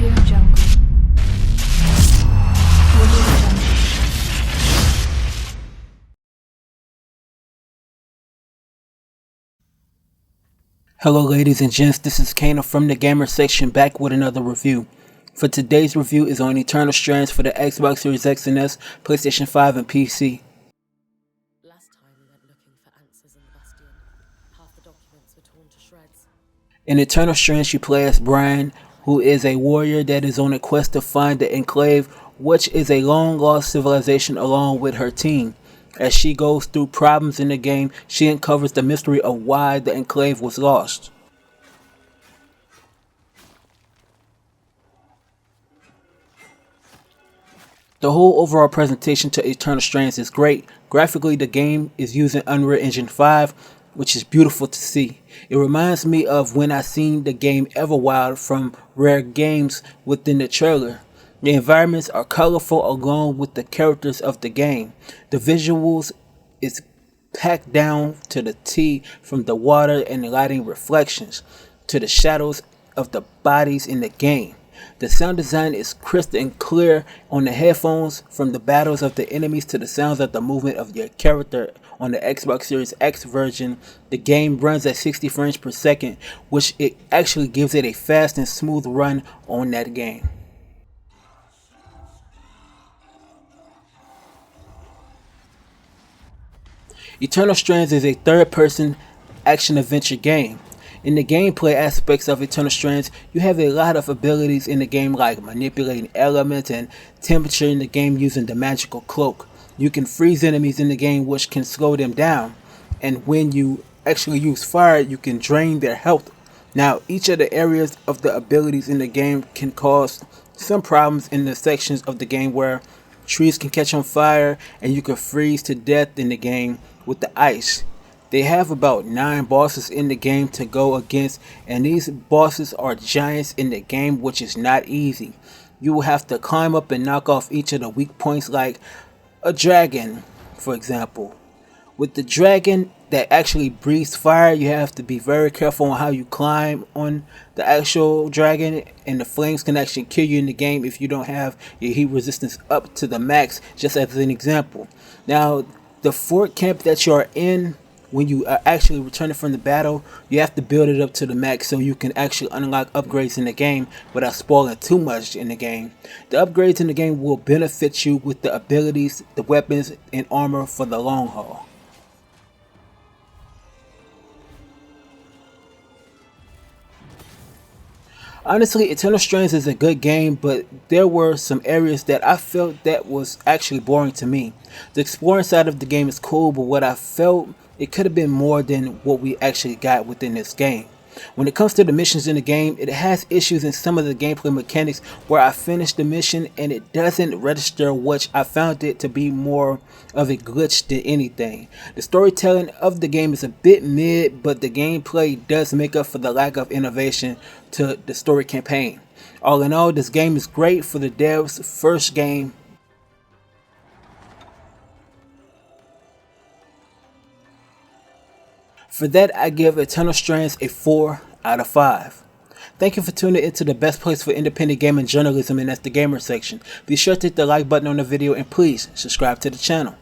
Audio Jungle. Audio Jungle. Hello ladies and gents, this is KANO from the gamer section back with another review. For today's review is on Eternal Strands for the Xbox Series X and S, PlayStation 5 and PC. Last time we went looking for answers in the Bastion. Half the documents were torn to shreds. In Eternal Strands, you play as Brian, who is a warrior that is on a quest to find the Enclave, which is a long-lost civilization, along with her team. As she goes through problems in the game, she uncovers the mystery of why the Enclave was lost. The whole overall presentation to Eternal Strands is great. Graphically, the game is using Unreal Engine 5, which is beautiful to see. It reminds me of when I seen the game Everwild from Rare Games within the trailer. The environments are colorful along with the characters of the game. The visuals is packed down to the T, from the water and lighting reflections to the shadows of the bodies in the game. The sound design is crisp and clear on the headphones, from the battles of the enemies to the sounds of the movement of your character. On the Xbox Series X version, the game runs at 60 frames per second, which it actually gives it a fast and smooth run on that game. Eternal Strands is a third-person action-adventure game. In the gameplay aspects of Eternal Strands, you have a lot of abilities in the game, like manipulating elements and temperature in the game using the magical cloak. You can freeze enemies in the game, which can slow them down, and when you actually use fire, you can drain their health. Now, each of the areas of the abilities in the game can cause some problems in the sections of the game where trees can catch on fire and you can freeze to death in the game with the ice. They have about 9 bosses in the game to go against, and these bosses are giants in the game, which is not easy. You will have to climb up and knock off each of the weak points, like a dragon, for example. With the dragon that actually breathes fire, you have to be very careful on how you climb on the actual dragon, and the flames can actually kill you in the game if you don't have your heat resistance up to the max, just as an example. Now, the fort camp that you are in, when you are actually returning from the battle, you have to build it up to the max so you can actually unlock upgrades in the game without spoiling too much in the game. The upgrades in the game will benefit you with the abilities, the weapons, and armor for the long haul. Honestly, Eternal Strands is a good game, but there were some areas that I felt that was actually boring to me. The exploring side of the game is cool, but what I felt, it could have been more than what we actually got within this game. When it comes to the missions in the game, it has issues in some of the gameplay mechanics where I finished the mission and it doesn't register, which I found it to be more of a glitch than anything. The storytelling of the game is a bit mid, but the gameplay does make up for the lack of innovation to the story campaign. All in all, this game is great for the devs' first game. For that, I give Eternal Strands a 4 out of 5. Thank you for tuning into the best place for independent gaming journalism, and that's the gamer section. Be sure to hit the like button on the video and please subscribe to the channel.